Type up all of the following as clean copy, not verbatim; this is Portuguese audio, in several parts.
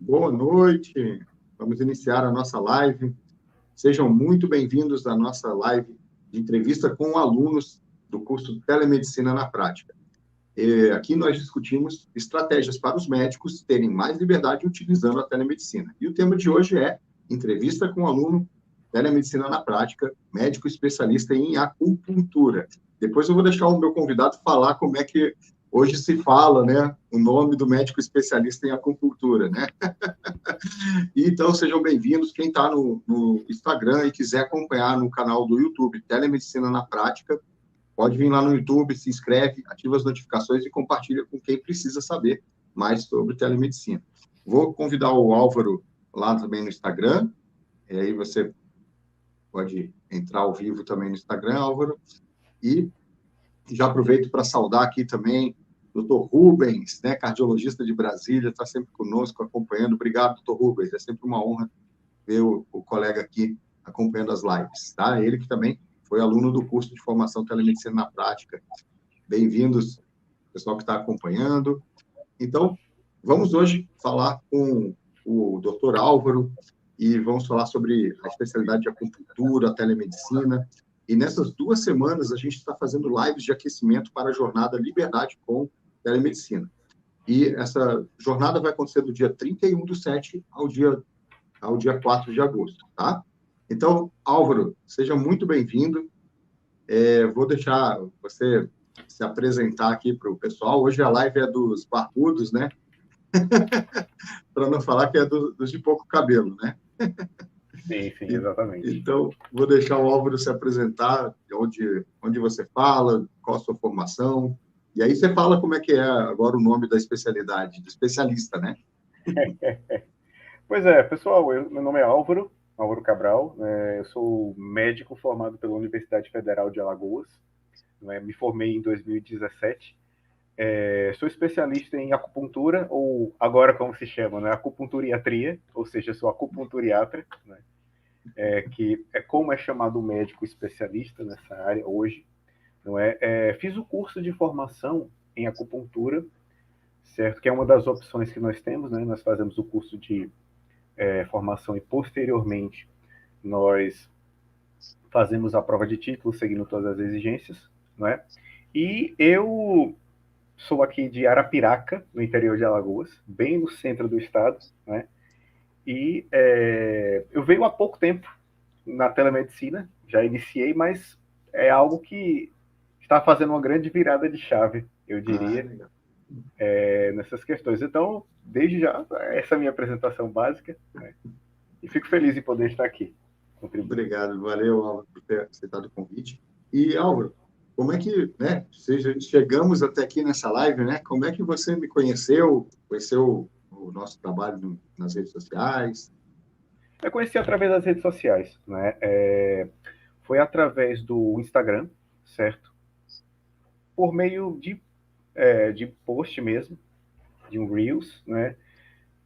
Boa noite. Vamos iniciar a nossa live. Sejam muito bem-vindos à nossa live de entrevista com alunos do curso Telemedicina na Prática. Aqui nós discutimos estratégias para os médicos terem mais liberdade utilizando a telemedicina. E o tema de hoje é entrevista com aluno Telemedicina na Prática, médico especialista em acupuntura. Depois eu vou deixar o meu convidado falar como é que hoje se fala, né, o nome do médico especialista em acupuntura, né? Então, sejam bem-vindos. Quem está no Instagram e quiser acompanhar no canal do YouTube, Telemedicina na Prática, pode vir lá no YouTube, se inscreve, ativa as notificações e compartilha com quem precisa saber mais sobre telemedicina. Vou convidar o Álvaro lá também no Instagram, e aí você pode entrar ao vivo também no Instagram, Álvaro, e já aproveito para saudar aqui também o Dr. Rubens, né, cardiologista de Brasília, está sempre conosco, acompanhando. Obrigado, Dr. Rubens, é sempre uma honra ver o colega aqui acompanhando as lives, tá? Ele que também foi aluno do curso de formação Telemedicina na Prática. Bem-vindos, pessoal que está acompanhando. Então, vamos hoje falar com o Dr. Álvaro e vamos falar sobre a especialidade de acupuntura, telemedicina. E nessas 2 semanas, a gente está fazendo lives de aquecimento para a jornada Liberdade com Telemedicina. E essa jornada vai acontecer do dia 31/7 ao dia 4 de agosto, tá? Então, Álvaro, seja muito bem-vindo. Vou deixar você se apresentar aqui para o pessoal. Hoje a live é dos barbudos, né? Para não falar que é dos de pouco cabelo, né? Sim, exatamente. Então, vou deixar o Álvaro se apresentar, onde você fala, qual a sua formação, e aí você fala como é que é agora o nome da especialidade, do especialista, né? Pois é, pessoal, meu nome é Álvaro Cabral, eu sou médico formado pela Universidade Federal de Alagoas, me formei em 2017, sou especialista em acupuntura, ou agora como se chama, né, acupunturiatria, ou seja, sou acupunturiatra, né, que é como é chamado o médico especialista nessa área hoje, não é? Fiz o curso de formação em acupuntura, certo? Que é uma das opções que nós temos, né? Nós fazemos o curso de formação e posteriormente nós fazemos a prova de título seguindo todas as exigências, não é? E eu sou aqui de Arapiraca, no interior de Alagoas, bem no centro do estado, né? E eu venho há pouco tempo na telemedicina, já iniciei, mas é algo que está fazendo uma grande virada de chave, eu diria, Legal. nessas questões. Então, desde já, essa é a minha apresentação básica, né? E fico feliz em poder estar aqui, contribuindo. Obrigado, valeu, Álvaro, por ter aceitado o convite. E, Álvaro, como é que, né, chegamos até aqui nessa live, né? Como é que você me conheceu o nosso trabalho nas redes sociais? Eu conheci através das redes sociais, né? Foi através do Instagram, certo? Por meio de post mesmo, de um Reels, né?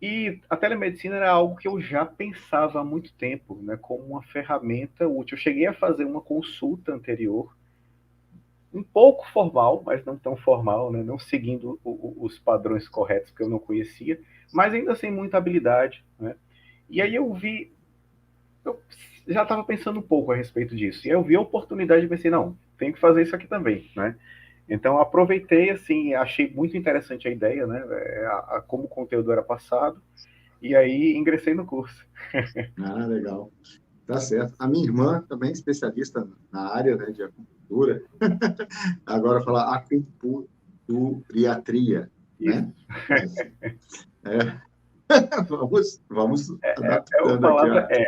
E a telemedicina era algo que eu já pensava há muito tempo, né, como uma ferramenta útil. Eu cheguei a fazer uma consulta anterior, um pouco formal, mas não tão formal, né, não seguindo os padrões corretos que eu não conhecia, mas ainda sem muita habilidade, né. E aí eu já estava pensando um pouco a respeito disso. E aí eu vi a oportunidade e pensei, não, tem que fazer isso aqui também, né. Então aproveitei, assim, achei muito interessante a ideia, né, como o conteúdo era passado, e aí ingressei no curso. Legal. Tá certo. A minha irmã também é especialista na área, né, de acupuntura. Agora fala acupunturiatria, Isso. né? É. Vamos A adaptando aqui palavra é.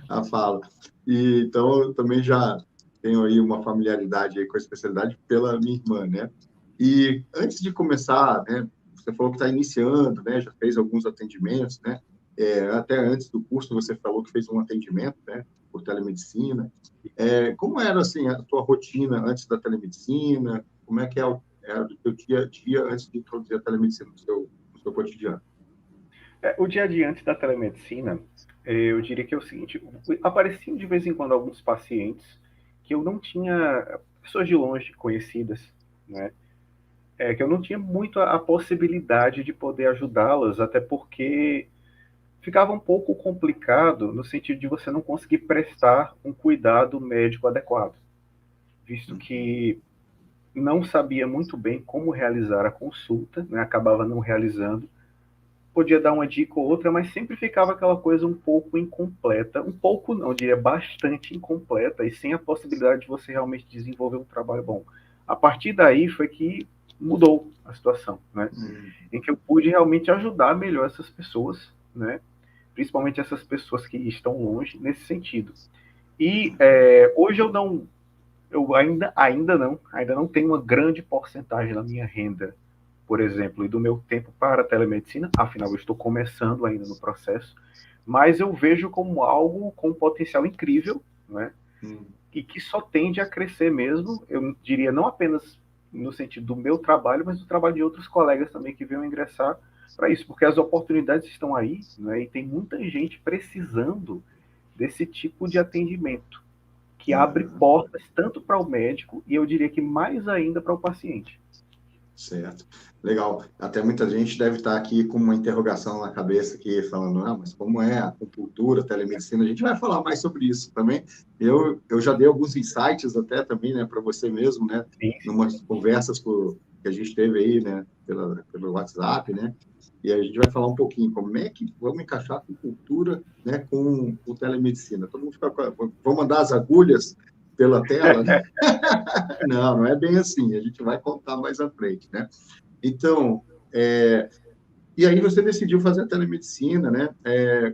a fala. E, então, eu também já tenho aí uma familiaridade aí com a especialidade pela minha irmã, né? E antes de começar, né, você falou que está iniciando, né, já fez alguns atendimentos, né? Até antes do curso você falou que fez um atendimento, né, por telemedicina. Como era, assim, a tua rotina antes da telemedicina? Como é que era do teu dia a dia antes de introduzir a telemedicina no seu cotidiano? O dia a dia antes da telemedicina, eu diria que é o seguinte: apareciam de vez em quando alguns pacientes que eu não tinha, pessoas de longe conhecidas, né? é que eu não tinha muito a possibilidade de poder ajudá-las, até porque ficava um pouco complicado no sentido de você não conseguir prestar um cuidado médico adequado, visto que não sabia muito bem como realizar a consulta, né, acabava não realizando, podia dar uma dica ou outra, mas sempre ficava aquela coisa um pouco incompleta, um pouco não, eu diria bastante incompleta, e sem a possibilidade de você realmente desenvolver um trabalho bom. A partir daí foi que mudou a situação, né? Em que eu pude realmente ajudar melhor essas pessoas, né? Principalmente essas pessoas que estão longe nesse sentido. E hoje eu ainda não tenho uma grande porcentagem da minha renda, por exemplo, e do meu tempo para a telemedicina, afinal eu estou começando ainda no processo, mas eu vejo como algo com um potencial incrível, né? E que só tende a crescer mesmo, eu diria não apenas no sentido do meu trabalho, mas do trabalho de outros colegas também que venham ingressar para isso, porque as oportunidades estão aí, né? E tem muita gente precisando desse tipo de atendimento, que abre portas tanto para o médico e eu diria que mais ainda para o paciente. Certo. Legal. Até muita gente deve estar aqui com uma interrogação na cabeça aqui, falando, ah, mas como é a acupuntura, a telemedicina? A gente vai falar mais sobre isso também. Eu já dei alguns insights até também, né, para você mesmo, né, numas conversas que a gente teve aí, né, pelo WhatsApp, né, e a gente vai falar um pouquinho como é que vamos encaixar a acupuntura, né, com telemedicina. Todo mundo fica, vou mandar as agulhas pela tela, né? Não é bem assim, a gente vai contar mais à frente, né? Então, e aí você decidiu fazer a telemedicina, né?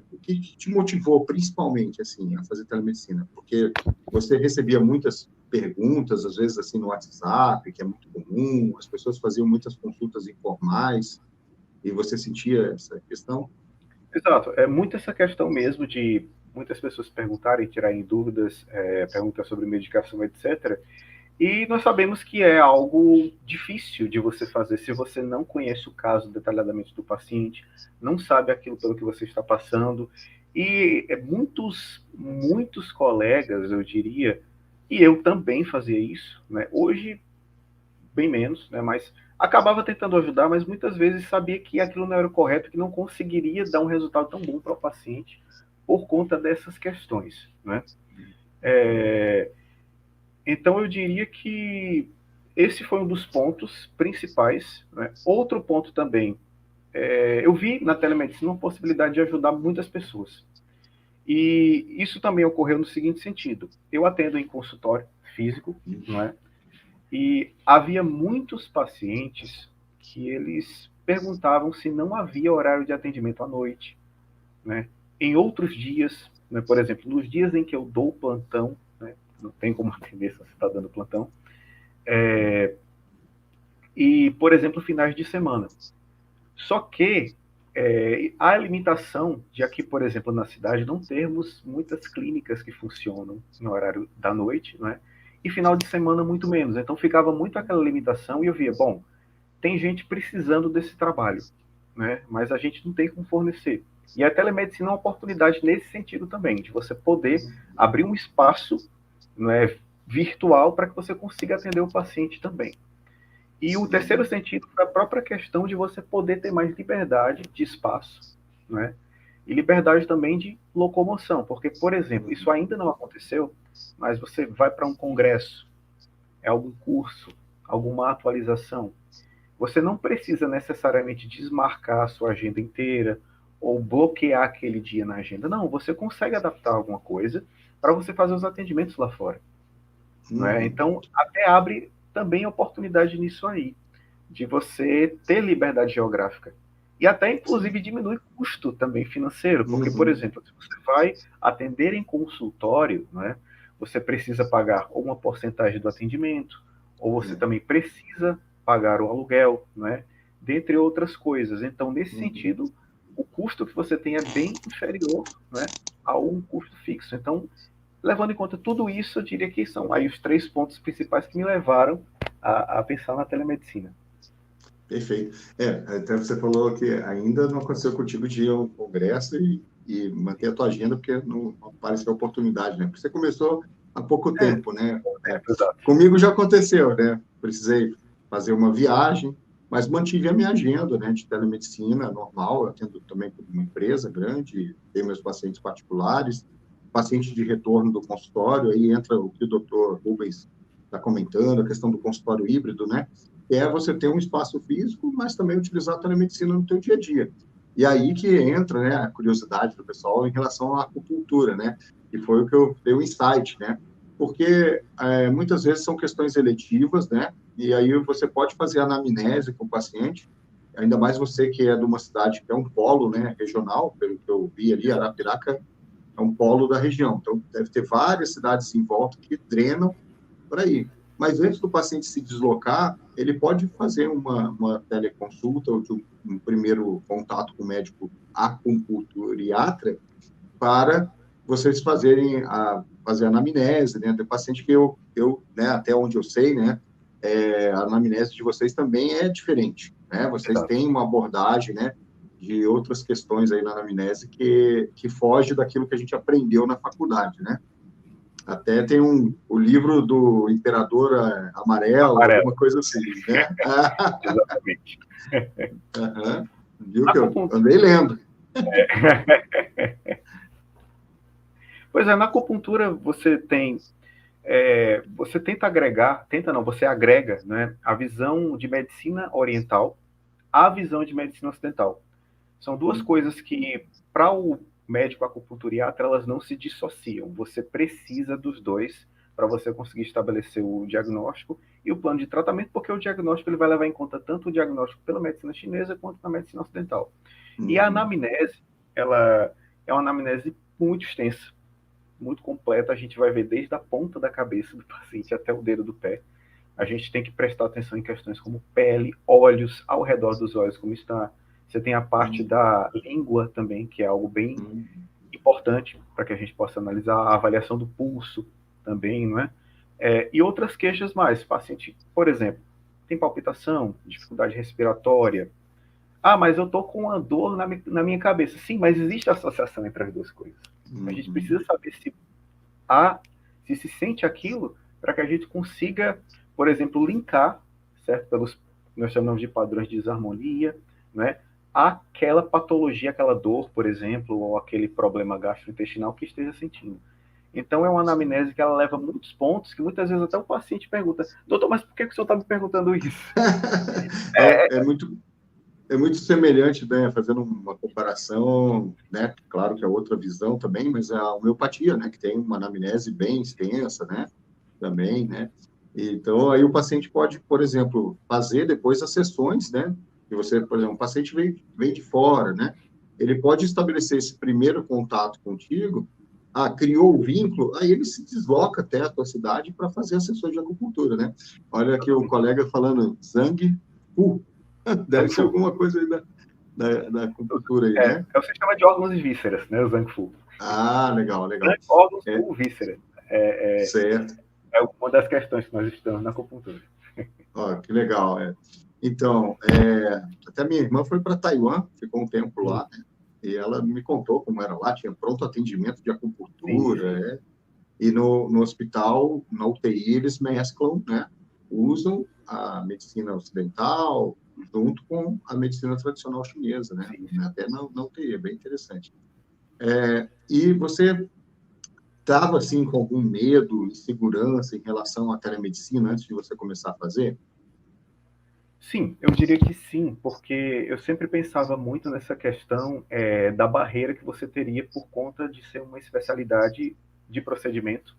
O que te motivou, principalmente, assim, a fazer telemedicina? Porque você recebia muitas perguntas, às vezes, assim, no WhatsApp, que é muito comum, as pessoas faziam muitas consultas informais, e você sentia essa questão? Exato, é muito essa questão mesmo de muitas pessoas perguntarem, tirarem dúvidas, perguntas sobre medicação, etc. E nós sabemos que é algo difícil de você fazer se você não conhece o caso detalhadamente do paciente, não sabe aquilo pelo que você está passando. E muitos colegas, eu diria, e eu também fazia isso, né? Hoje, bem menos, né? Mas acabava tentando ajudar, mas muitas vezes sabia que aquilo não era o correto, que não conseguiria dar um resultado tão bom para o paciente por conta dessas questões, né? Então, eu diria que esse foi um dos pontos principais, né? Outro ponto também, eu vi na telemedicina uma possibilidade de ajudar muitas pessoas. E isso também ocorreu no seguinte sentido: eu atendo em consultório físico, não é? E havia muitos pacientes que eles perguntavam se não havia horário de atendimento à noite, né? Em outros dias, né? Por exemplo, nos dias em que eu dou plantão, né? Não tem como atender se você está dando plantão, e, por exemplo, finais de semana. Só que há limitação de aqui, por exemplo, na cidade, não termos muitas clínicas que funcionam no horário da noite, né? E final de semana muito menos. Então ficava muito aquela limitação e eu via, bom, tem gente precisando desse trabalho, né? Mas a gente não tem como fornecer. E a telemedicina é uma oportunidade nesse sentido também, de você poder abrir um espaço, né, virtual para que você consiga atender o paciente também. E o terceiro sentido é a própria questão de você poder ter mais liberdade de espaço, né? E liberdade também de locomoção, porque, por exemplo, isso ainda não aconteceu, mas você vai para um congresso, é algum curso, alguma atualização, você não precisa necessariamente desmarcar a sua agenda inteira ou bloquear aquele dia na agenda. Não, você consegue adaptar alguma coisa para você fazer os atendimentos lá fora. Né? Então, até abre também oportunidade nisso aí, de você ter liberdade geográfica. E até, inclusive, diminui custo também financeiro, porque, por exemplo, se você vai atender em consultório, né, você precisa pagar ou uma porcentagem do atendimento, ou você também precisa pagar o aluguel, né, dentre outras coisas. Então, nesse sentido, o custo que você tem é bem inferior, né, a um custo fixo. Então, levando em conta tudo isso, eu diria que são aí os 3 pontos principais que me levaram a pensar na telemedicina. Perfeito. Até você falou que ainda não aconteceu contigo de ir ao congresso e manter a tua agenda, porque não apareceu oportunidade, né? Porque você começou há pouco tempo, né? Exato. Comigo já aconteceu, né? Precisei fazer uma viagem, mas mantive a minha agenda, né, de telemedicina normal. Eu atendo também por uma empresa grande, tenho meus pacientes particulares, paciente de retorno do consultório, aí entra o que o doutor Rubens está comentando, a questão do consultório híbrido, né, que é você ter um espaço físico, mas também utilizar a telemedicina no teu dia a dia. E aí que entra, né, a curiosidade do pessoal em relação à acupuntura, né, que foi o que eu dei o insight, né, porque muitas vezes são questões eletivas, né, e aí você pode fazer anamnese com o paciente, ainda mais você que é de uma cidade que é um polo, né, regional, pelo que eu vi ali, Arapiraca é um polo da região, então deve ter várias cidades em volta que drenam por aí. Mas antes do paciente se deslocar, ele pode fazer uma teleconsulta ou um primeiro contato com o médico acupunturiatra para vocês fazer a anamnese, né? Tem paciente que né, até onde eu sei, né, a anamnese de vocês também é diferente, né? Vocês Exato. têm uma abordagem, né, de outras questões aí na anamnese que foge daquilo que a gente aprendeu na faculdade, né? Até tem o livro do Imperador Amarelo, Amarelo. alguma coisa assim, né? Exatamente. Uhum. Viu que eu Acupuntura. andei lendo. Pois é, na acupuntura você tem, você tenta agregar, tenta não, você agrega, né, a visão de medicina oriental à visão de medicina ocidental. São duas coisas que, para o médico acupunturiatra, elas não se dissociam. Você precisa dos dois para você conseguir estabelecer o diagnóstico e o plano de tratamento, porque o diagnóstico ele vai levar em conta tanto o diagnóstico pela medicina chinesa quanto na medicina ocidental. E a anamnese, ela é uma anamnese muito extensa, muito completa. A gente vai ver desde a ponta da cabeça do paciente até o dedo do pé. A gente tem que prestar atenção em questões como pele, olhos, ao redor dos olhos, como está. Você tem a parte da língua também, que é algo bem importante para que a gente possa analisar a avaliação do pulso também, não é? E outras queixas mais. O paciente, por exemplo, tem palpitação, dificuldade respiratória. Ah, mas eu estou com uma dor na minha cabeça. Sim, mas existe associação entre as duas coisas. A gente precisa saber se sente aquilo para que a gente consiga, por exemplo, linkar, certo? Nós chamamos de padrões de desarmonia, né? Aquela patologia, aquela dor, por exemplo, ou aquele problema gastrointestinal que esteja sentindo. Então, é uma anamnese que ela leva muitos pontos, que muitas vezes até o paciente pergunta, doutor, mas por que o senhor está me perguntando isso? É muito semelhante, né, fazendo uma comparação, né, claro que é outra visão também, mas a homeopatia, né, que tem uma anamnese bem extensa, né, também, né, então aí o paciente pode, por exemplo, fazer depois as sessões, né, que você, por exemplo, o paciente vem de fora, né, ele pode estabelecer esse primeiro contato contigo, criou o vínculo, aí ele se desloca até a tua cidade para fazer as sessões de acupuntura, né, olha aqui o colega falando Zhang Fu, deve ser alguma coisa aí da acupuntura aí, né? É o sistema de órgãos e vísceras, né, o Zhang Fu. Legal. Órgãos ou vísceras. Certo. É uma das questões que nós estamos na acupuntura. Que legal. Então, até minha irmã foi para Taiwan, ficou um tempo lá, né? E ela me contou como era lá, tinha pronto atendimento de acupuntura, e no hospital, na UTI, eles mesclam, né? Usam a medicina ocidental junto com a medicina tradicional chinesa, né? Até na UTI, é bem interessante. E você estava, assim, com algum medo, insegurança em relação à telemedicina antes de você começar a fazer? Sim, eu diria que sim, porque eu sempre pensava muito nessa questão da barreira que você teria por conta de ser uma especialidade de procedimento,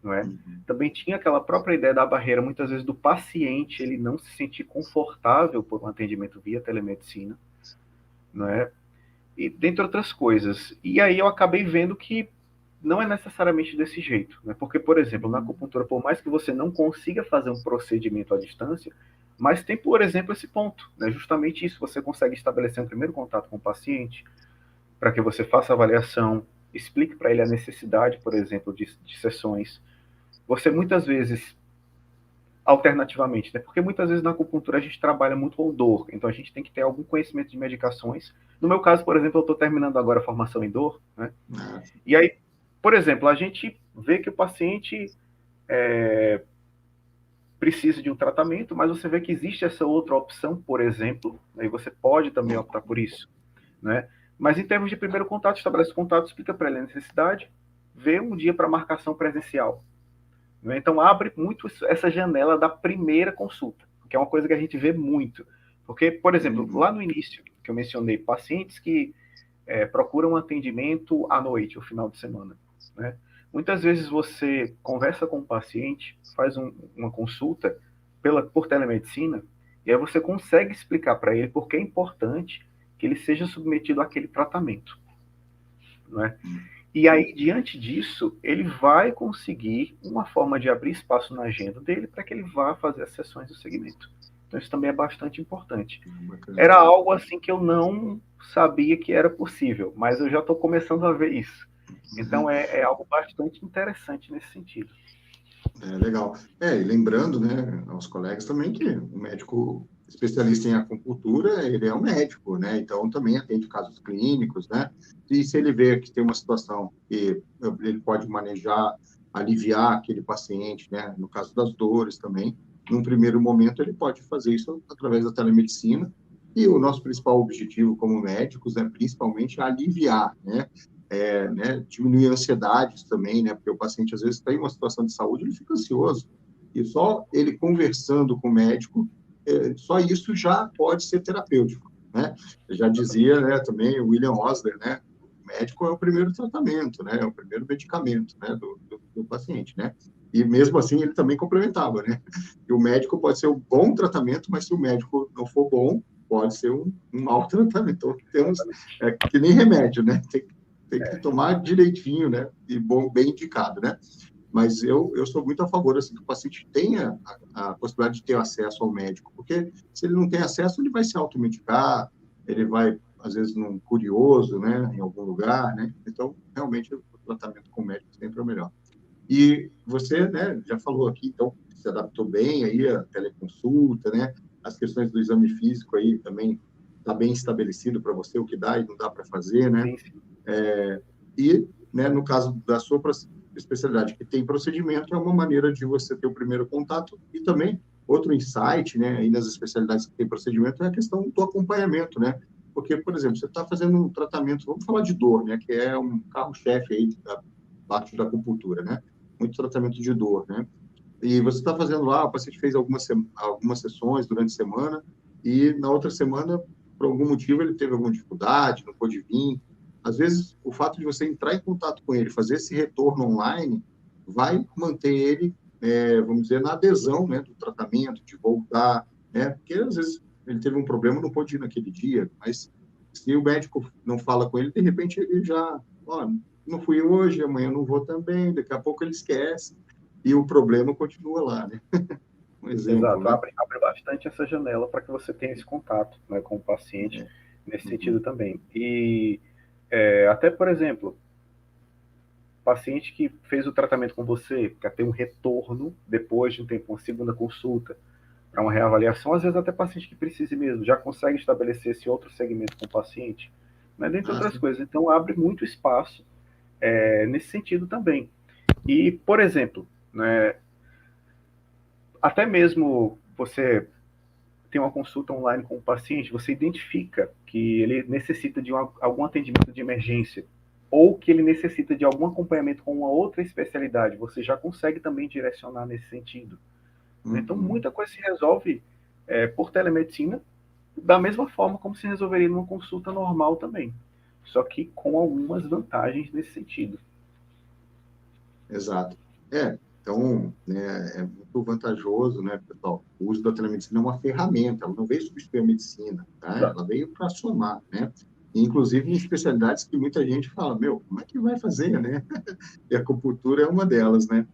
não é? Também tinha aquela própria ideia da barreira, muitas vezes, do paciente ele não se sentir confortável por um atendimento via telemedicina, não é? E dentre outras coisas. E aí eu acabei vendo que não é necessariamente desse jeito, né? Porque, por exemplo, na acupuntura, por mais que você não consiga fazer um procedimento à distância, mas tem, por exemplo, esse ponto, né? Justamente isso, você consegue estabelecer um primeiro contato com o paciente, para que você faça a avaliação, explique para ele a necessidade, por exemplo, de sessões. Você muitas vezes, alternativamente, né? Porque muitas vezes na acupuntura a gente trabalha muito com dor, então a gente tem que ter algum conhecimento de medicações. No meu caso, por exemplo, eu estou terminando agora a formação em dor, né? E aí, por exemplo, a gente vê que o paciente precisa de um tratamento, mas você vê que existe essa outra opção, por exemplo, aí você pode também optar por isso, né? Mas em termos de primeiro contato, estabelece contato, explica para ele a necessidade, vê um dia para marcação presencial, né? Então abre muito essa janela da primeira consulta, que é uma coisa que a gente vê muito. Porque, por exemplo, lá no início, que eu mencionei, pacientes que procuram um atendimento à noite, ou final de semana, né? Muitas vezes você conversa com o paciente, faz uma consulta por telemedicina, e aí você consegue explicar para ele por que é importante que ele seja submetido àquele tratamento, né? E aí, diante disso, ele vai conseguir uma forma de abrir espaço na agenda dele para que ele vá fazer as sessões do segmento. Então, isso também é bastante importante. Era algo assim que eu não sabia que era possível, mas eu já estou começando a ver isso. Então, é algo bastante interessante nesse sentido. Legal. E lembrando, né, aos colegas também que o médico especialista em acupuntura, ele é um médico, né, então também atende casos clínicos, né, e se ele vê que tem uma situação que ele pode manejar, aliviar aquele paciente, né, no caso das dores também, num primeiro momento ele pode fazer isso através da telemedicina, e o nosso principal objetivo como médicos é principalmente aliviar, né, diminuir a ansiedade também, né? Porque o paciente, às vezes, está em uma situação de saúde, ele fica ansioso. E só ele conversando com o médico, só isso já pode ser terapêutico, né? Eu já dizia, né, também o William Osler, né? O médico é o primeiro tratamento, né? É o primeiro medicamento, né? Do paciente, né? E mesmo assim, ele também complementava, né? Que o médico pode ser um bom tratamento, mas se o médico não for bom, pode ser um mau tratamento. Então, temos, que nem remédio, né? Tem que tomar direitinho, né? E bem indicado, né? Mas eu sou muito a favor assim, que o paciente tenha a possibilidade de ter acesso ao médico, porque se ele não tem acesso, ele vai se automedicar, ele vai, às vezes, num curioso, né? Em algum lugar, né? Então, realmente, o tratamento com o médico sempre é o melhor. E você, né, já falou aqui, então, se adaptou bem aí à teleconsulta, né? As questões do exame físico aí também está bem estabelecido para você o que dá e não dá para fazer, né? Sim. E, né, no caso da sua especialidade, que tem procedimento, é uma maneira de você ter o primeiro contato e também outro insight, né, aí nas especialidades que tem procedimento, é a questão do acompanhamento, né? Porque, por exemplo, você está fazendo um tratamento, vamos falar de dor, né, que é um carro-chefe aí da parte da acupuntura, né? Muito tratamento de dor, né? E você está fazendo lá, o paciente fez algumas sessões durante a semana e na outra semana, por algum motivo, ele teve alguma dificuldade, não pôde vir. Às vezes, o fato de você entrar em contato com ele, fazer esse retorno online, vai manter ele, vamos dizer, na adesão, né, do tratamento, de voltar, né? Porque às vezes ele teve um problema, não pôde ir naquele dia, mas se o médico não fala com ele, de repente ele já, ó, não fui hoje, amanhã não vou também, daqui a pouco ele esquece e o problema continua lá, né? Um exemplo, Exato, né? abre bastante essa janela para que você tenha esse contato, né, com o paciente nesse sentido também. E até, por exemplo, paciente que fez o tratamento com você, quer ter um retorno depois de um tempo, uma segunda consulta, para uma reavaliação, às vezes até paciente que precise mesmo, já consegue estabelecer esse outro segmento com o paciente, né, dentre outras Sim. coisas. Então, abre muito espaço nesse sentido também. E, por exemplo, né, até mesmo você tem uma consulta online com o paciente, você identifica que ele necessita de algum atendimento de emergência ou que ele necessita de algum acompanhamento com uma outra especialidade, você já consegue também direcionar nesse sentido. Então, muita coisa se resolve por telemedicina, da mesma forma como se resolveria numa consulta normal também, só que com algumas vantagens nesse sentido. Exato. Então, né, é muito vantajoso, né, pessoal? O uso da telemedicina é uma ferramenta, ela não veio substituir a medicina, tá? Exato. Ela veio para somar, né? E, inclusive em especialidades que muita gente fala, meu, como é que vai fazer, né? E a acupuntura é uma delas, né?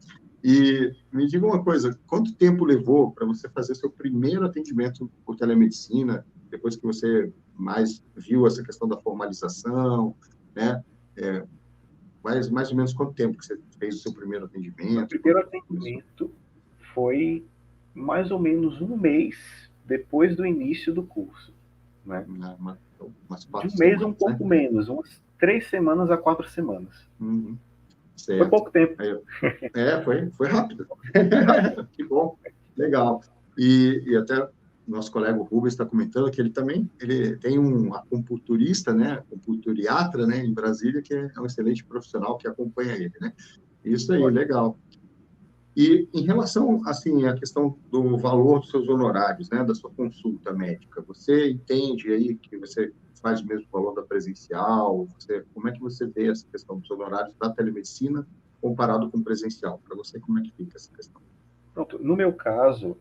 E me diga uma coisa, quanto tempo levou para você fazer seu primeiro atendimento por telemedicina, depois que você mais viu essa questão da formalização, né? Mais ou menos quanto tempo que você fez o seu primeiro Meu atendimento? primeiro Começou? atendimento foi mais ou menos um mês depois do início do curso, né? Umas De 4 um mês a um semanas, né? pouco menos, umas 3 semanas a 4 semanas. Foi Certo. pouco tempo. Foi rápido. Que bom. Legal. E até nosso colega Rubens está comentando que ele tem um acupunturista, né, acupunturiatra, né, em Brasília, que é um excelente profissional que acompanha ele, né? Isso aí, legal. E em relação, assim, à questão do valor dos seus honorários, né, da sua consulta médica, você entende aí que você faz o mesmo valor da presencial? Como é que você vê essa questão dos honorários da telemedicina comparado com o presencial? Para você, como é que fica essa questão? Pronto, no meu caso,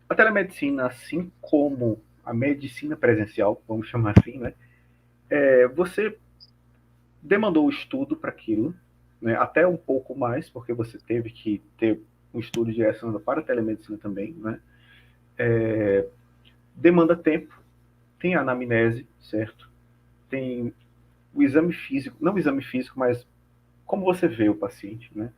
a telemedicina, assim como a medicina presencial, vamos chamar assim, né? Você demandou o estudo para aquilo, né? Até um pouco mais, porque você teve que ter um estudo direcionado para a telemedicina também, né? Demanda tempo, tem a anamnese, certo? Tem o exame físico, não o exame físico, mas como você vê o paciente, né?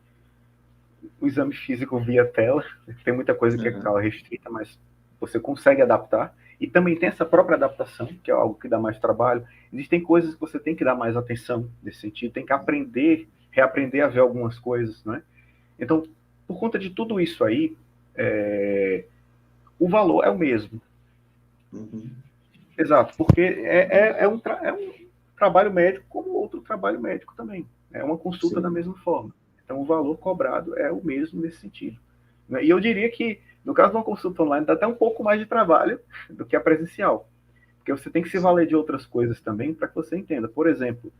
O exame físico via tela, tem muita coisa que é restrita, mas você consegue adaptar. E também tem essa própria adaptação, que é algo que dá mais trabalho. Existem coisas que você tem que dar mais atenção nesse sentido, tem que aprender, reaprender a ver algumas coisas, né? Então, por conta de tudo isso aí, o valor é o mesmo. Uhum. Exato, porque é um trabalho médico como outro trabalho médico também. É uma consulta da Sim. mesma forma. Então, o valor cobrado é o mesmo nesse sentido. E eu diria que, no caso de uma consulta online, dá até um pouco mais de trabalho do que a presencial. Porque você tem que se valer de outras coisas também para que você entenda. Por exemplo,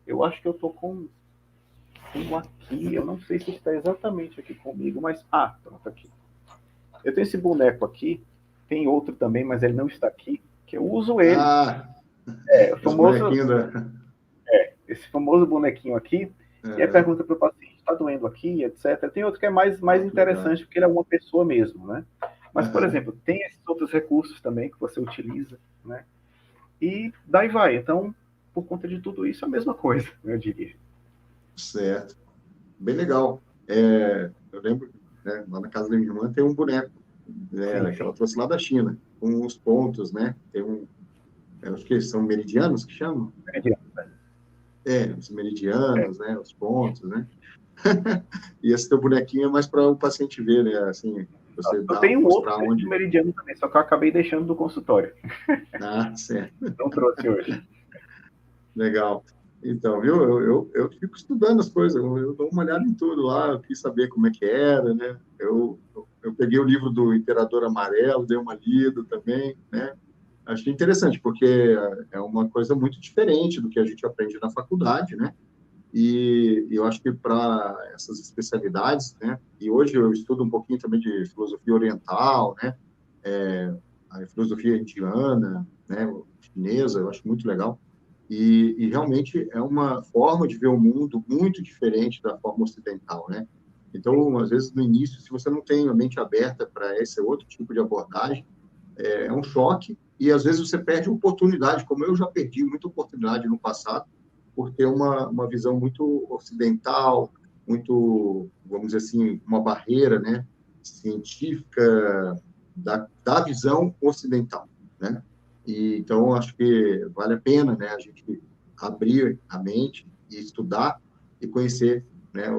eu acho que eu estou com um aqui, eu não sei se está exatamente aqui comigo, mas. Ah, pronto, aqui. Eu tenho esse boneco aqui, tem outro também, mas ele não está aqui, que eu uso ele. O Os famoso, bonequinhos da... esse famoso bonequinho aqui, e aí pergunta para o paciente, está doendo aqui, etc. Tem outro que é mais interessante, Legal. porque ele é uma pessoa mesmo, né? Mas, por exemplo, tem esses outros recursos também que você utiliza, né? E daí vai. Então, por conta de tudo isso, é a mesma coisa, eu diria. Certo. Bem legal. Eu lembro, né, lá na casa da minha irmã tem um boneco, né, Sim, que ela sim. trouxe lá da China, com os pontos, né? Acho que são meridianos que chamam? Os meridianos, né? Os pontos, né? E esse teu bonequinho é mais para o paciente ver, né? Assim, você Eu dá, tenho um outro mostrar desse onde. meridiano também, só que eu acabei deixando no consultório. Ah, certo. Não trouxe hoje. Legal. Então, viu? Eu fico estudando as coisas, eu dou uma olhada em tudo lá, eu quis saber como é que era, né? Eu peguei o livro do Imperador Amarelo, dei uma lida também, né? Achei interessante, porque é uma coisa muito diferente do que a gente aprende na faculdade, né? E eu acho que para essas especialidades, né? E hoje eu estudo um pouquinho também de filosofia oriental, né? A filosofia indiana, né? Chinesa, eu acho muito legal. E realmente é uma forma de ver o mundo muito diferente da forma ocidental, né? Então, às vezes, no início, se você não tem a mente aberta para esse outro tipo de abordagem, é um choque e, às vezes, você perde oportunidade, como eu já perdi muita oportunidade no passado, por ter uma visão muito ocidental, muito, vamos dizer assim, uma barreira, né, científica da visão ocidental, né? E, então, acho que vale a pena, né, a gente abrir a mente e estudar e conhecer, né,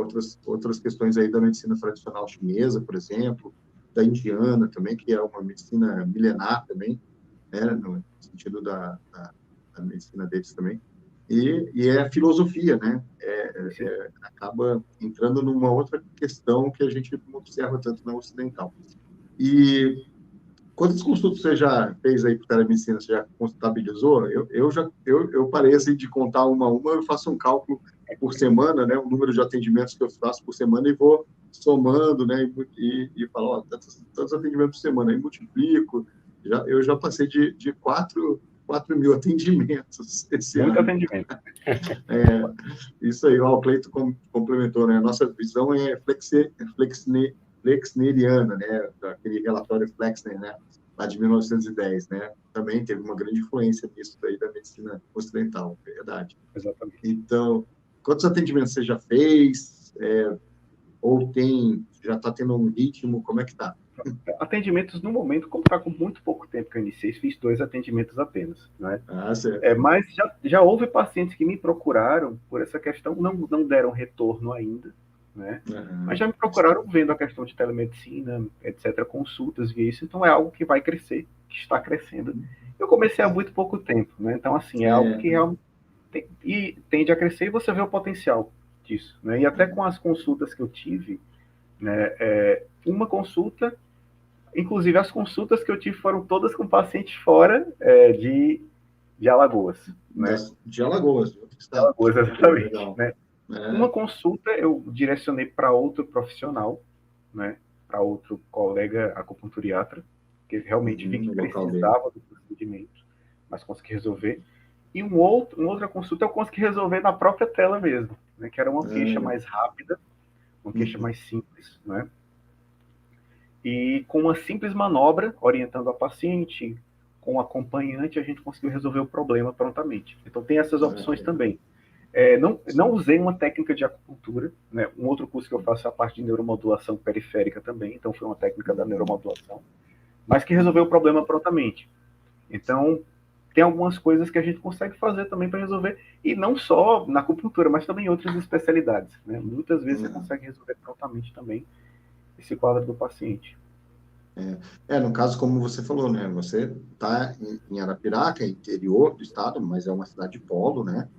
outras questões aí da medicina tradicional chinesa, por exemplo, da indiana também, que é uma medicina milenar também, né, no sentido da medicina deles também. E é filosofia, né? Acaba entrando numa outra questão que a gente não observa tanto na ocidental. E quantas consultas você já fez aí para telemedicina? Você já contabilizou? Eu parei assim, de contar uma a uma, eu faço um cálculo por semana, né? O número de atendimentos que eu faço por semana e vou somando, né? E falo, ó, tantos atendimentos por semana, aí multiplico. Eu já passei de 4 mil atendimentos esse Muito ano. atendimento. Isso aí, ó, o Cleito complementou, né? A nossa visão é flexneriana, né? Daquele relatório Flexner, né? Lá de 1910, né? Também teve uma grande influência nisso daí da medicina ocidental, verdade. Exatamente. Então, quantos atendimentos você já fez? Ou já está tendo um ritmo? Como é que tá? Atendimentos no momento, como está com muito pouco tempo que eu iniciei, fiz 2 atendimentos apenas, né? Ah, certo. Mas já houve pacientes que me procuraram por essa questão, não deram retorno ainda, né? Mas já me procuraram vendo a questão de telemedicina, etc., consultas via isso, então é algo que vai crescer, que está crescendo. Eu comecei há muito pouco tempo, né? Então, assim, é algo que realmente e tende a crescer e você vê o potencial disso, né? E até com as consultas que eu tive, né? Uma consulta, inclusive as consultas que eu tive foram todas com pacientes fora de Alagoas, né? De Alagoas. De Alagoas, exatamente. Legal. Né? Uma consulta eu direcionei para outro profissional, né? Para outro colega acupunturiatra, que realmente vi que precisava do procedimento, mas consegui resolver. E uma outra consulta eu consegui resolver na própria tela mesmo, né? Que era uma queixa mais rápida, uma queixa mais simples, né? E com uma simples manobra, orientando a paciente, com o acompanhante, a gente conseguiu resolver o problema prontamente. Então tem essas opções também. Não usei uma técnica de acupuntura, né? Um outro curso que eu faço é a parte de neuromodulação periférica também, então foi uma técnica da neuromodulação, mas que resolveu o problema prontamente. Então, tem algumas coisas que a gente consegue fazer também para resolver, e não só na acupuntura, mas também em outras especialidades, né? Muitas vezes você consegue resolver prontamente também esse quadro do paciente. No caso, como você falou, né? Você está em Arapiraca, interior do estado, mas é uma cidade de polo, né?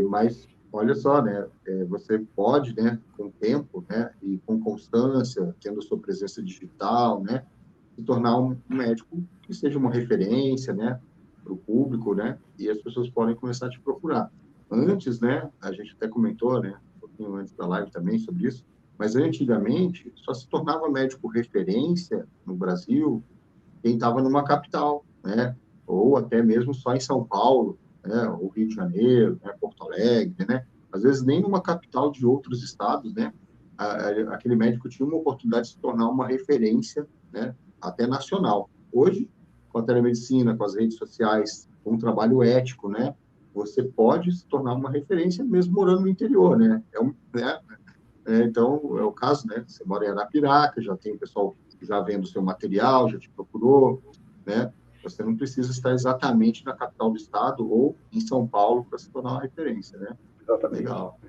Mas, olha só, né? Você pode, né? Com o tempo, né? E com constância, tendo sua presença digital, né? Se tornar um médico que seja uma referência, né? Para o público, né? E as pessoas podem começar a te procurar. Antes, né? A gente até comentou, né? Um pouquinho antes da live também sobre isso. Mas antigamente só se tornava médico referência no Brasil quem estava numa capital, né? Ou até mesmo só em São Paulo, né? Ou Rio de Janeiro, né? Porto Alegre, né? Às vezes nem numa capital de outros estados, né? Aquele médico tinha uma oportunidade de se tornar uma referência, né? Até nacional. Hoje, com a telemedicina, com as redes sociais, com um trabalho ético, né? Você pode se tornar uma referência mesmo morando no interior, né? Então, é o caso, né? Você mora em Arapiraca, já tem o pessoal já vendo o seu material, já te procurou, né? Você não precisa estar exatamente na capital do estado ou em São Paulo para se tornar uma referência, né? Exatamente. Legal.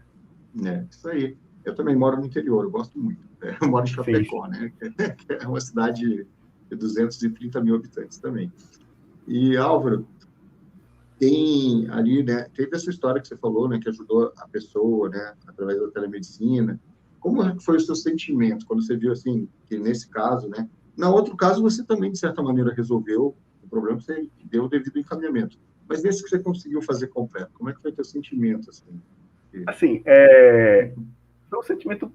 Isso aí. Eu também moro no interior, eu gosto muito. Eu moro em Chapecó, né? Que é uma cidade de 230 mil habitantes também. E, Álvaro, tem ali, né? Teve essa história que você falou, né? Que ajudou a pessoa, né? Através da telemedicina. Como foi o seu sentimento quando você viu, assim, que nesse caso, né? No outro caso, você também, de certa maneira, resolveu o problema, você deu o devido encaminhamento. Mas nesse que você conseguiu fazer completo, como é que foi o seu sentimento, assim? Assim, foi um sentimento,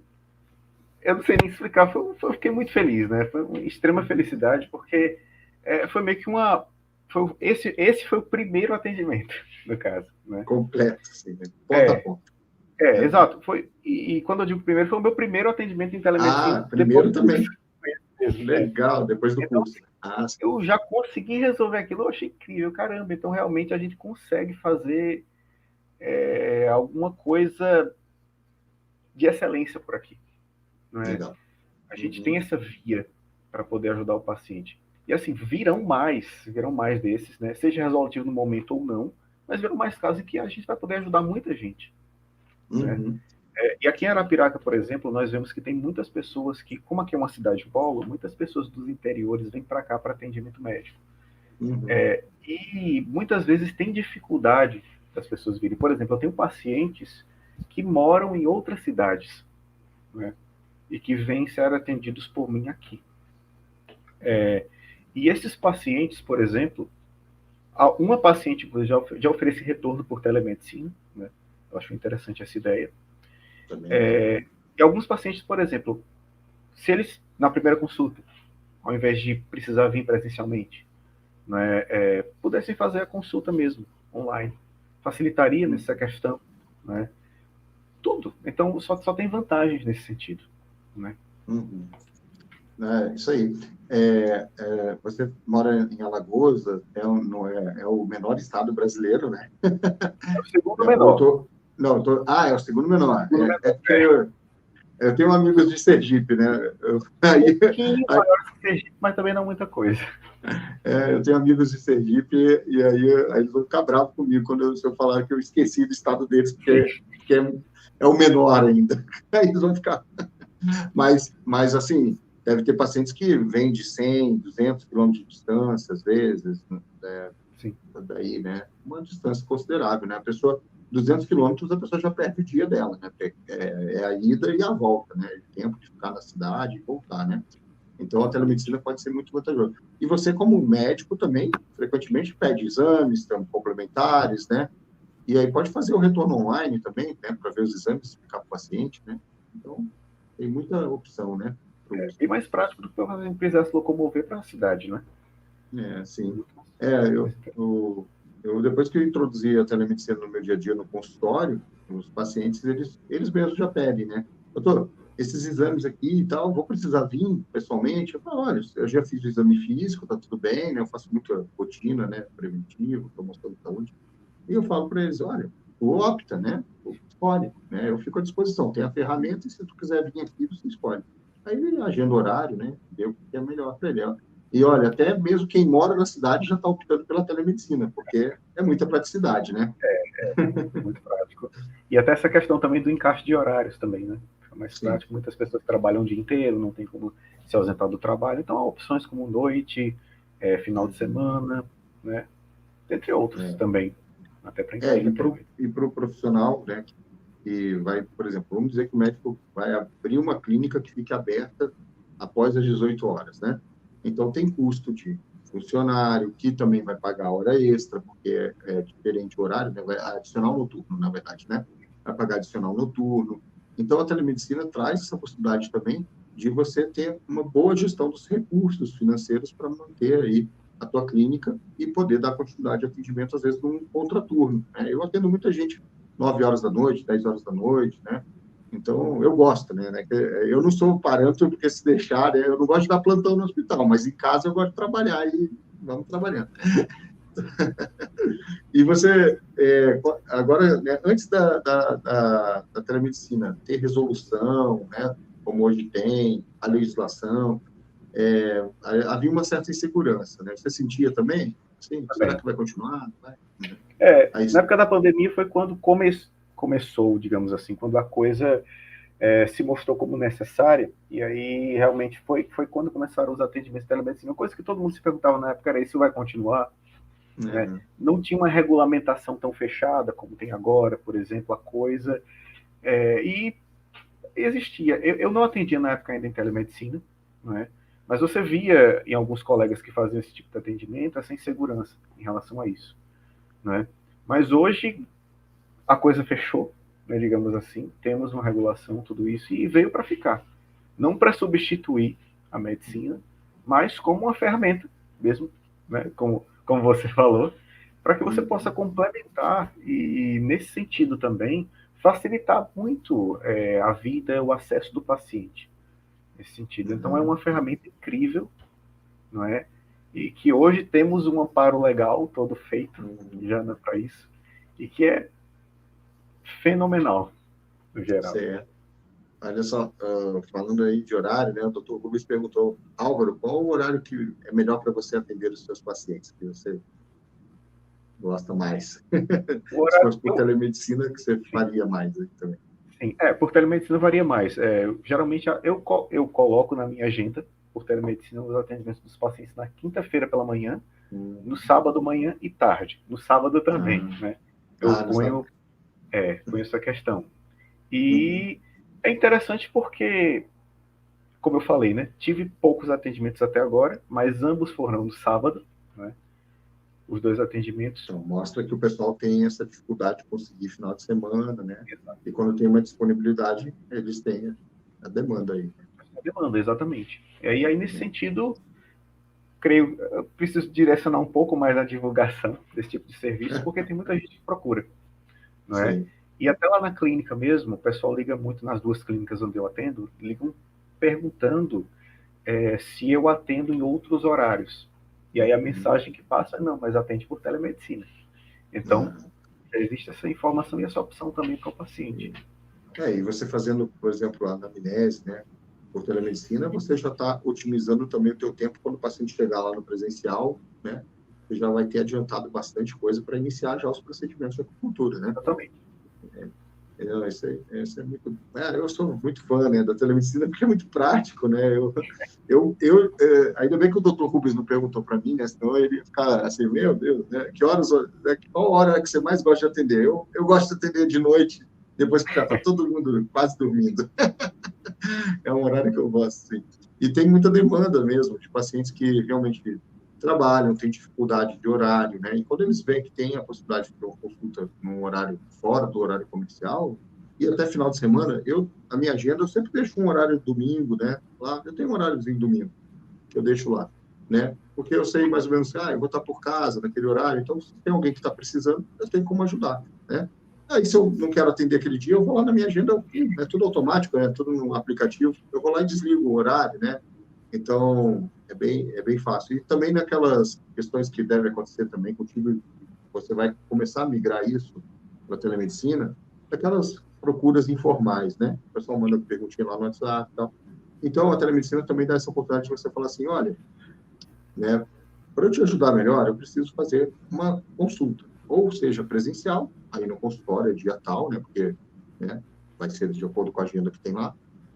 eu não sei nem explicar, eu fiquei muito feliz, né? Foi uma extrema felicidade, porque foi meio que esse foi o primeiro atendimento, no caso, né? Completo, assim, né? Ponta a ponta. Exato. E quando eu digo primeiro, foi o meu primeiro atendimento em telemedicina. Primeiro também. Legal, depois do curso. Eu já consegui resolver aquilo, eu achei incrível, caramba. Então, realmente, a gente consegue fazer alguma coisa de excelência por aqui. Não é? Legal. A gente tem essa via para poder ajudar o paciente. E assim, virão mais desses, né? Seja resolutivo no momento ou não, mas virão mais casos em que a gente vai poder ajudar muita gente. Né? E aqui em Arapiraca, por exemplo, nós vemos que tem muitas pessoas que, como aqui é uma cidade polo, muitas pessoas dos interiores vêm para cá para atendimento médico. E muitas vezes tem dificuldade das pessoas virem. Por exemplo, eu tenho pacientes que moram em outras cidades, né? E que vêm ser atendidos por mim aqui. E esses pacientes, por exemplo, uma paciente já ofereci retorno por telemedicina, né? Eu acho interessante essa ideia. E alguns pacientes, por exemplo, se eles, na primeira consulta, ao invés de precisar vir presencialmente, né, pudessem fazer a consulta mesmo, online, facilitaria nessa questão, né? Tudo. Então, só tem vantagens nesse sentido, né? Isso aí. Você mora em Alagoas, é o menor estado brasileiro, né? É o segundo menor. É o segundo menor. Eu tenho amigos de Sergipe, né? Um pouquinho maior que Sergipe, mas também não muita coisa. Eu tenho amigos de Sergipe e aí eles vão ficar bravos comigo se eu falar que eu esqueci do estado deles, porque é o menor ainda. Aí eles vão ficar. Mas assim, deve ter pacientes que vêm de 100, 200 quilômetros de distância, às vezes, né? Sim. Daí, né? Uma distância considerável, né? A pessoa, 200 quilômetros, a pessoa já perde o dia dela, né? É a ida e a volta, né? O tempo de ficar na cidade e voltar, né? Então, a telemedicina pode ser muito vantajosa. E você, como médico, também, frequentemente, pede exames complementares, né? E aí pode fazer o retorno online também, né? Para ver os exames, ficar com o paciente, né? Então, tem muita opção, né? E mais prático do que a gente precisasse locomover para a cidade, né? Sim. Depois que eu introduzi a telemedicina no meu dia a dia no consultório, os pacientes, eles mesmos já pedem, né? Doutor, esses exames aqui e tal, vou precisar vir pessoalmente? Eu falo, olha, eu já fiz o exame físico, tá tudo bem, né? Eu faço muita rotina, né? Preventivo, promoção de saúde. E eu falo para eles, olha, tu opta, né? Tu escolhe, né? Eu fico à disposição. Tem a ferramenta e se tu quiser vir aqui, você escolhe. Aí ele agenda o horário, né? Vê o que é melhor para ele. E olha, até mesmo quem mora na cidade já está optando pela telemedicina, porque é muita praticidade, né? Muito prático. E até essa questão também do encaixe de horários também, né? É mais Sim. prático. Muitas pessoas trabalham o dia inteiro, não tem como se ausentar do trabalho. Então, há opções como noite, final de semana, né? Entre outros também. Até para encaixar. E para o profissional, né? Que vai, por exemplo, vamos dizer que o médico vai abrir uma clínica que fique aberta após as 18 horas, né? Então, tem custo de funcionário, que também vai pagar hora extra, porque é diferente o horário, né? Vai adicional noturno, na verdade, né? Vai pagar adicional noturno. Então, a telemedicina traz essa possibilidade também de você ter uma boa gestão dos recursos financeiros para manter aí a tua clínica e poder dar continuidade de atendimento, às vezes, num contraturno, né? Eu atendo muita gente 9 horas da noite, 10 horas da noite, né? Então, eu gosto, né? Eu não sou parâmetro, porque se deixar, né? Eu não gosto de dar plantão no hospital, mas em casa eu gosto de trabalhar e vamos trabalhando. E você, agora, né, antes da telemedicina ter resolução, né? Como hoje tem, a legislação, havia uma certa insegurança, né? Você sentia também? Sim, será que vai continuar? Vai? Na época da pandemia foi quando começou, digamos assim, quando a coisa se mostrou como necessária, e aí realmente foi quando começaram os atendimentos de telemedicina. Uma coisa que todo mundo se perguntava na época era: isso vai continuar? Né? Não tinha uma regulamentação tão fechada como tem agora, por exemplo, a coisa. E existia. Eu não atendia na época ainda em telemedicina, né? Mas você via em alguns colegas que faziam esse tipo de atendimento essa insegurança em relação a isso. Né? Mas hoje a coisa fechou, né, digamos assim, temos uma regulação, tudo isso, e veio para ficar. Não para substituir a medicina, mas como uma ferramenta, mesmo, né, como você falou, para que você possa complementar e, nesse sentido também, facilitar muito a vida, o acesso do paciente. Nesse sentido. Então, é uma ferramenta incrível, não é? E que hoje temos um amparo legal todo feito já para isso, e que é fenomenal, no geral. Certo. Olha só, falando aí de horário, né? O doutor Rubens perguntou, Álvaro, qual o horário que é melhor para você atender os seus pacientes, que você gosta mais? Se fosse por telemedicina, que você faria mais aí também. Sim, por telemedicina varia mais. Geralmente eu coloco na minha agenda, por telemedicina, os atendimentos dos pacientes na quinta-feira pela manhã, no sábado manhã e tarde. No sábado também, né? Eu ponho essa questão. E é interessante porque, como eu falei, né? Tive poucos atendimentos até agora, mas ambos foram no sábado, né? Os dois atendimentos. Então, mostra que o pessoal tem essa dificuldade de conseguir final de semana, né? Exato. E quando tem uma disponibilidade, eles têm a demanda aí. A demanda, exatamente. E aí nesse sentido, eu preciso direcionar um pouco mais a divulgação desse tipo de serviço, porque tem muita gente que procura, não é? Sim. E até lá na clínica mesmo, o pessoal liga muito, nas duas clínicas onde eu atendo, ligam perguntando se eu atendo em outros horários. E aí a mensagem que passa é: não, mas atende por telemedicina. Então, existe essa informação e essa opção também para o paciente. E você fazendo, por exemplo, a anamnese, né, por telemedicina, você já está otimizando também o teu tempo quando o paciente chegar lá no presencial, né? Você já vai ter adiantado bastante coisa para iniciar já os procedimentos de acupuntura, né? Exatamente. Isso é muito... eu sou muito fã, né, da telemedicina, porque é muito prático, né? Ainda bem que o Dr. Rubens não perguntou para mim, né? Senão ele ia ficar assim, meu Deus, né? Qual hora é que você mais gosta de atender? Eu gosto de atender de noite, depois que já está todo mundo quase dormindo. É um horário que eu gosto, sim. E tem muita demanda mesmo de pacientes que realmente trabalham, têm dificuldade de horário, né? E quando eles veem que tem a possibilidade de ter uma consulta num horário fora do horário comercial, e até final de semana, a minha agenda, eu sempre deixo um horário domingo, né? Lá, eu tenho um horáriozinho domingo, que eu deixo lá, né? Porque eu sei mais ou menos, eu vou estar por casa naquele horário, então se tem alguém que está precisando, eu tenho como ajudar, né? Aí, se eu não quero atender aquele dia, eu vou lá na minha agenda, é tudo automático, é tudo no aplicativo, eu vou lá e desligo o horário, né? Então, é bem fácil. E também naquelas questões que devem acontecer também contigo, você vai começar a migrar isso para a telemedicina, aquelas procuras informais, né? O pessoal manda perguntinha lá no WhatsApp e tal. Então, a telemedicina também dá essa oportunidade de você falar assim, olha, né, para eu te ajudar melhor, eu preciso fazer uma consulta, ou seja, presencial, aí no consultório é dia tal, né, porque, né, vai ser de acordo com a agenda que tem lá,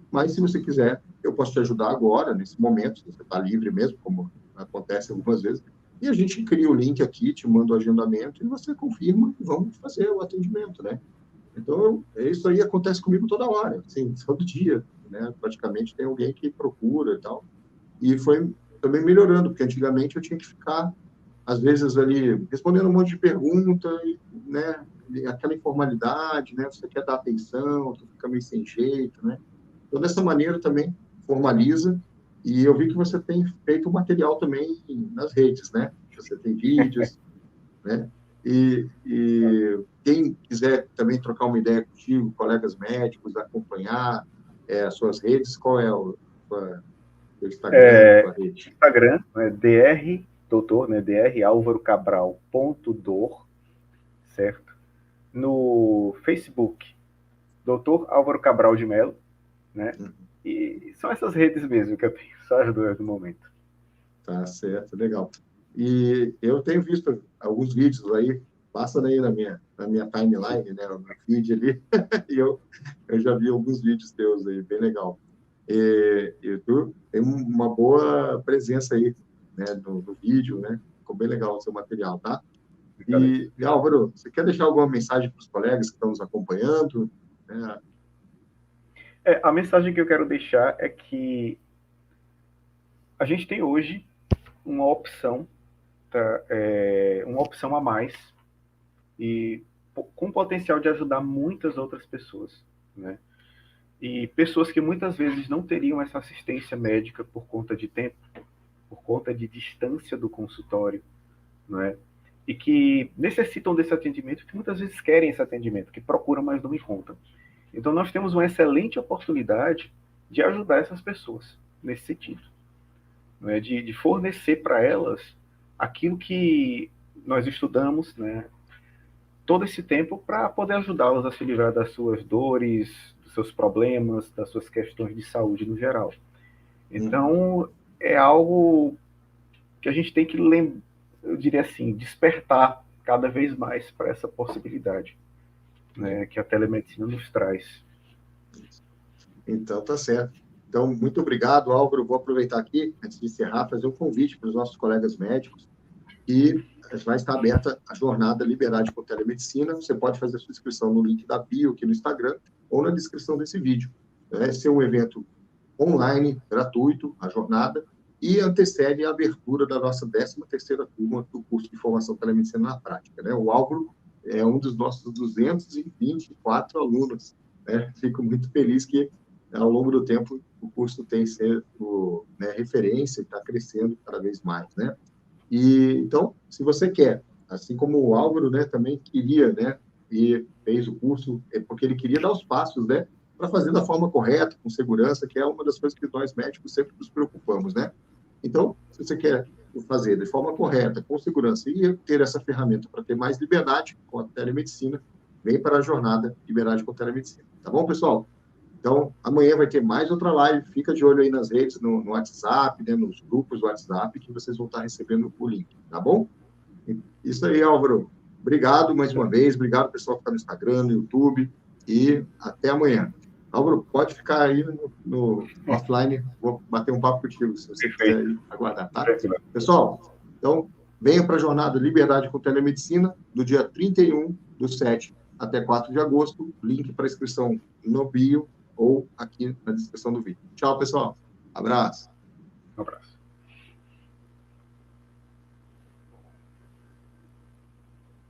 mas se você quiser, eu posso te ajudar agora, nesse momento, se você está livre mesmo, como acontece algumas vezes, e a gente cria o link aqui, te manda o agendamento, e você confirma e vamos fazer o atendimento, né? Então, isso aí acontece comigo toda hora, assim, todo dia, né? Praticamente tem alguém que procura e tal. E foi também melhorando, porque antigamente eu tinha que ficar, às vezes, ali, respondendo um monte de pergunta, né? Aquela informalidade, né? Você quer dar atenção, tu fica meio sem jeito, né? Então, dessa maneira também formaliza, e eu vi que você tem feito material também nas redes, né? Você tem vídeos, né? E quem quiser também trocar uma ideia contigo, colegas médicos, acompanhar as suas redes, qual é o Instagram, sua rede? Instagram, né, dr, doutor, né, dr Álvaro Cabral .dor, certo? No Facebook, doutor Álvaro Cabral de Mello, né? E são essas redes mesmo que eu tenho, só as duas no momento. Tá certo, legal. E eu tenho visto alguns vídeos aí, passa aí na minha timeline, né, no feed ali, e eu já vi alguns vídeos teus aí, bem legal. E tu tem uma boa presença aí, né, no vídeo, né? Ficou bem legal o seu material, tá? E Álvaro, você quer deixar alguma mensagem para os colegas que estão nos acompanhando? Né? A mensagem que eu quero deixar é que a gente tem hoje uma opção, tá? Uma opção a mais e com potencial de ajudar muitas outras pessoas, né? E pessoas que muitas vezes não teriam essa assistência médica por conta de tempo, por conta de distância do consultório, não é? E que necessitam desse atendimento, que muitas vezes querem esse atendimento, que procuram, mas não encontram. Então, nós temos uma excelente oportunidade de ajudar essas pessoas nesse sentido, não é? De fornecer para elas aquilo que nós estudamos, né, todo esse tempo para poder ajudá-las a se livrar das suas dores, dos seus problemas, das suas questões de saúde no geral. Então, é algo que a gente tem que, eu diria assim, despertar cada vez mais para essa possibilidade, né, que a telemedicina nos traz. Então, tá certo. Então, muito obrigado, Álvaro. Vou aproveitar aqui, antes de encerrar, fazer um convite para os nossos colegas médicos e vai estar aberta a jornada Liberdade com Telemedicina. Você pode fazer a sua inscrição no link da bio aqui no Instagram ou na descrição desse vídeo. Vai ser um evento online, gratuito, a jornada, e antecede a abertura da nossa 13ª turma do curso de formação Telemedicina na Prática. Né? O Álvaro é um dos nossos 224 alunos. Né? Fico muito feliz que, ao longo do tempo, o curso tem sido, né, referência e está crescendo cada vez mais. Né? E, então, se você quer, assim como o Álvaro, né, também queria, né, e fez o curso, porque ele queria dar os passos, né, para fazer da forma correta, com segurança, que é uma das coisas que nós médicos sempre nos preocupamos, né? Então, se você quer fazer de forma correta, com segurança, e ter essa ferramenta para ter mais liberdade com a telemedicina, vem para a jornada Liberdade com Telemedicina. Tá bom, pessoal? Então, amanhã vai ter mais outra live. Fica de olho aí nas redes, no WhatsApp, né, nos grupos do WhatsApp, que vocês vão estar recebendo o link, tá bom? Isso aí, Álvaro. Obrigado mais uma vez. Obrigado, pessoal, que está no Instagram, no YouTube. E até amanhã. Álvaro, pode ficar aí no offline. Vou bater um papo contigo, se você quiser aí aguardar, tá? Pessoal, então, venha para a jornada Liberdade com Telemedicina, do dia 31/7 até 4 de agosto. Link para inscrição no bio ou aqui na descrição do vídeo. Tchau, pessoal. Abraço. Um abraço.